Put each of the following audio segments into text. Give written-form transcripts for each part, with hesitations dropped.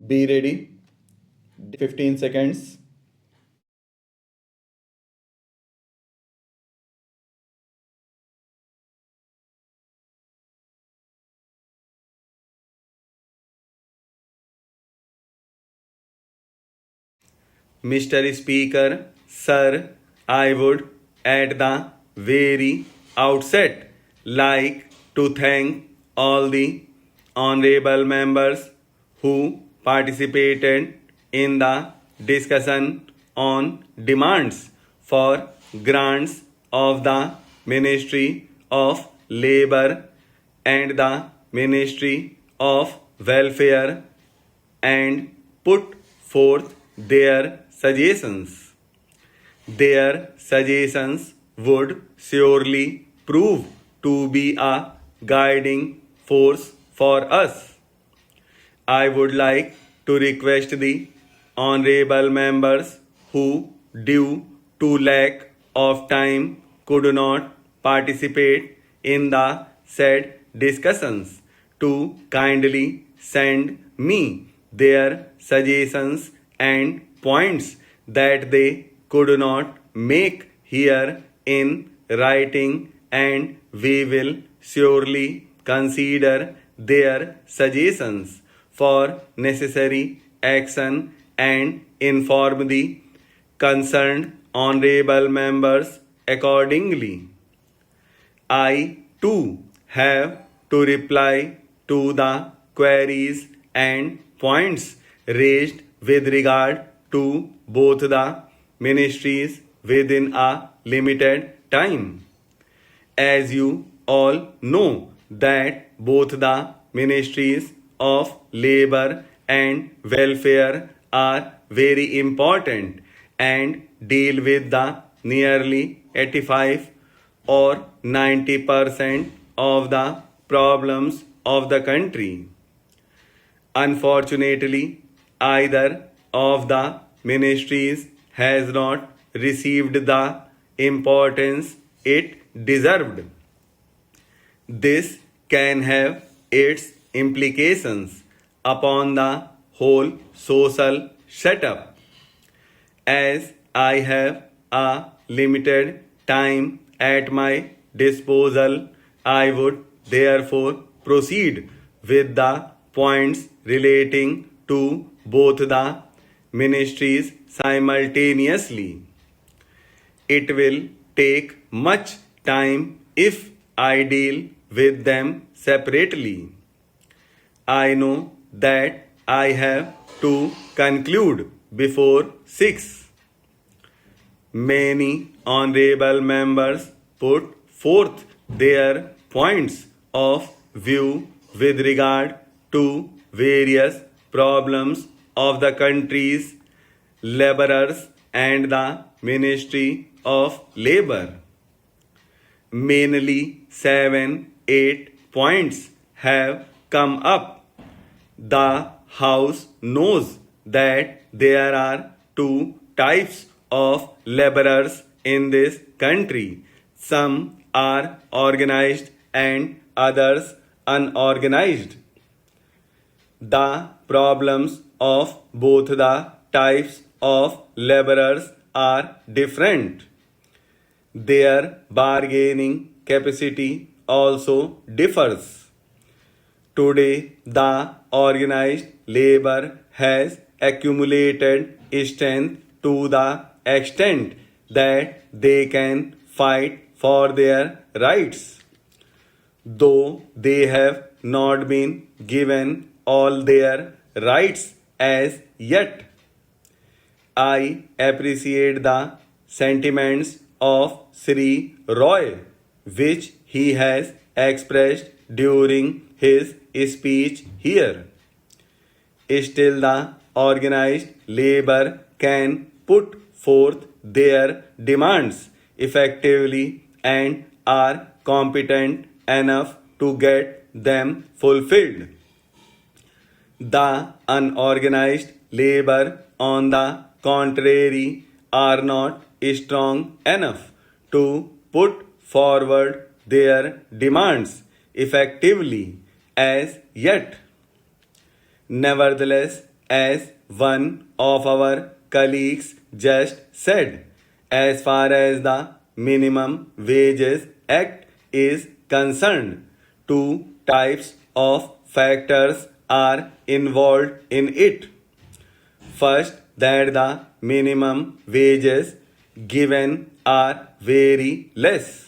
Be ready. 15 seconds. Mr. Speaker, Sir, I would at the very outset like to thank all the honorable members who participated in the discussion on demands for grants of the Ministry of Labour and the Ministry of Welfare and put forth their suggestions. Their suggestions would surely prove to be a guiding force for us. I would like to request the honorable members who, due to lack of time, could not participate in the said discussions to kindly send me their suggestions and points that they could not make here in writing, and we will surely consider their suggestions for necessary action and inform the concerned honorable members accordingly. I too have to reply to the queries and points raised with regard to both the ministries within a limited time. As you all know that both the ministries of labor and welfare are very important and deal with the nearly 85 or 90% of the problems of the country. Unfortunately, either of the ministries has not received the importance it deserved. This can have its implications upon the whole social setup. As I have a limited time at my disposal, I would therefore proceed with the points relating to both the ministries simultaneously. It will take much time if I deal with them separately. I know that I have to conclude before 6. Many honorable members put forth their points of view with regard to various problems of the country's laborers and the Ministry of Labor. Mainly 7-8 points have come up. The House knows that there are two types of laborers in this country. Some are organized and others unorganized. The problems of both the types of laborers are different. Their bargaining capacity also differs. Today, the organized labor has accumulated strength to the extent that they can fight for their rights. Though they have not been given all their rights as yet. I appreciate the sentiments of Sri Roy, which he has expressed during his speech here. Still, the organized labor can put forth their demands effectively and are competent enough to get them fulfilled. The unorganized labor, on the contrary, are not strong enough to put forward their demands effectively as yet. Nevertheless, as one of our colleagues just said, as far as the Minimum Wages Act is concerned, two types of factors are involved in it. First, that the minimum wages given are very less.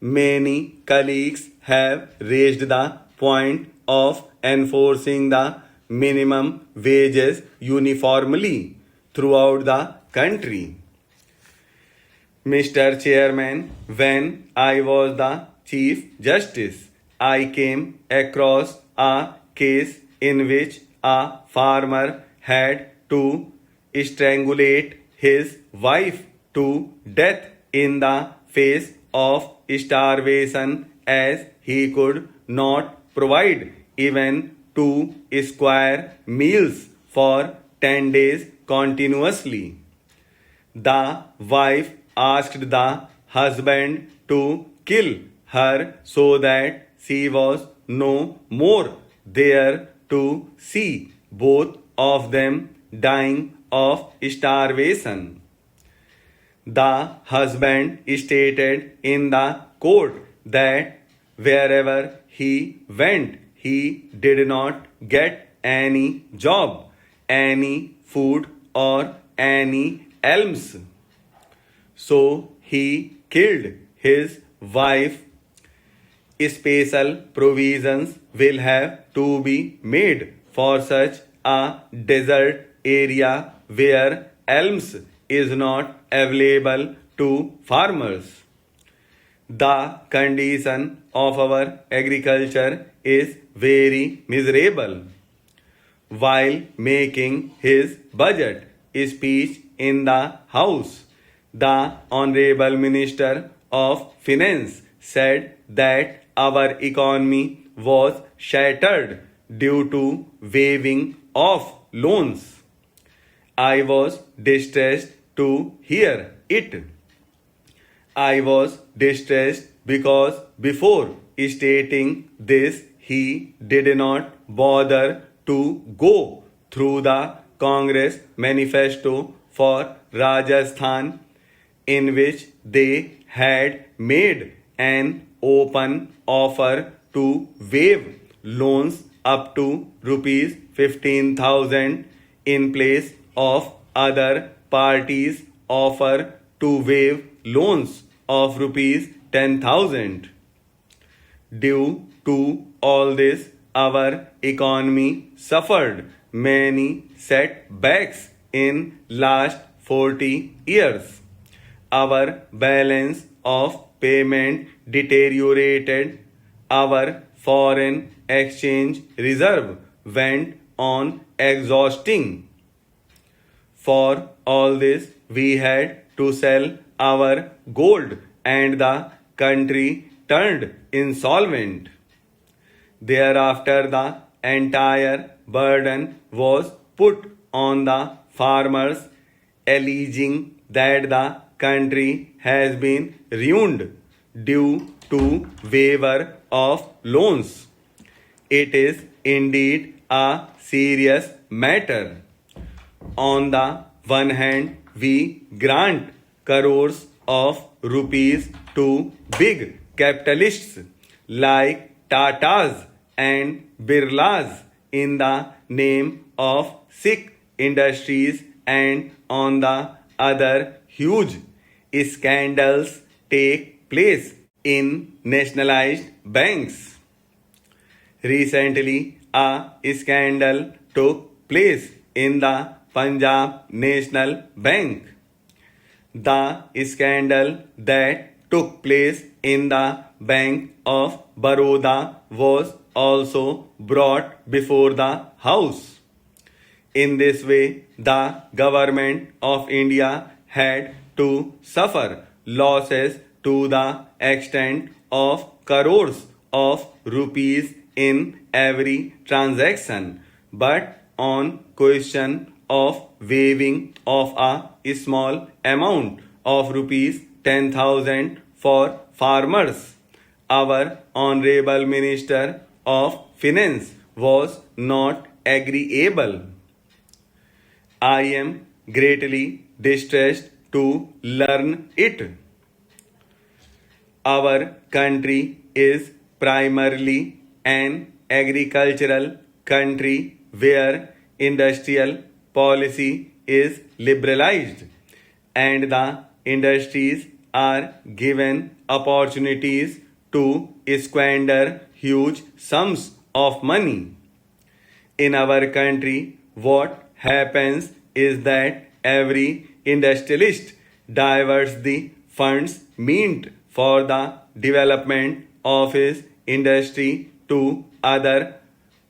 Many colleagues have raised the point of enforcing the minimum wages uniformly throughout the country. Mr. Chairman, when I was the Chief Justice, I came across a case in which a farmer had to strangulate his wife to death in the face of starvation, as he could not provide even 2 square meals for 10 days continuously. The wife asked the husband to kill her so that she was no more there to see both of them dying of starvation. The husband stated in the court that wherever he went, he did not get any job, any food, or any alms. So he killed his wife. Special provisions will have to be made for such a desert area where alms is not available to farmers. The condition of our agriculture is very miserable. While making his budget speech in the House, the Honorable Minister of Finance said that our economy was shattered due to waiving of loans. I was distressed to hear it. I was distressed because before stating this, he did not bother to go through the Congress manifesto for Rajasthan, in which they had made an open offer to waive loans up to rupees 15,000 in place of other parties' offer to waive loans of rupees 10,000. Due to all this, our economy suffered many setbacks in last 40 years. Our balance of payment deteriorated. Our foreign exchange reserve went on exhausting. For all this, we had to sell our gold and the country turned insolvent. Thereafter, the entire burden was put on the farmers, alleging that the country has been ruined due to waiver of loans. It is indeed a serious matter. On the one hand, we grant crores of rupees to big capitalists like Tatas and Birlas in the name of Sikh industries, and on the other, huge scandals take place in nationalized banks. Recently, a scandal took place in the Punjab National Bank. The scandal that took place in the Bank of Baroda was also brought before the House. In this way, the government of India had to suffer losses to the extent of crores of rupees in every transaction. But on question of waiving of a small amount of rupees 10,000 for farmers, our Honorable Minister of Finance was not agreeable. I am greatly distressed to learn it. Our country is primarily an agricultural country where industrial policy is liberalized and the industries are given opportunities to squander huge sums of money. In our country, what happens is that every industrialist diverts the funds meant for the development of his industry to other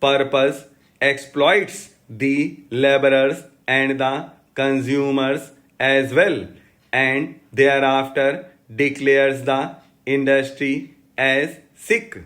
purpose, exploits the laborers and the consumers as well, and thereafter declares the industry as sick.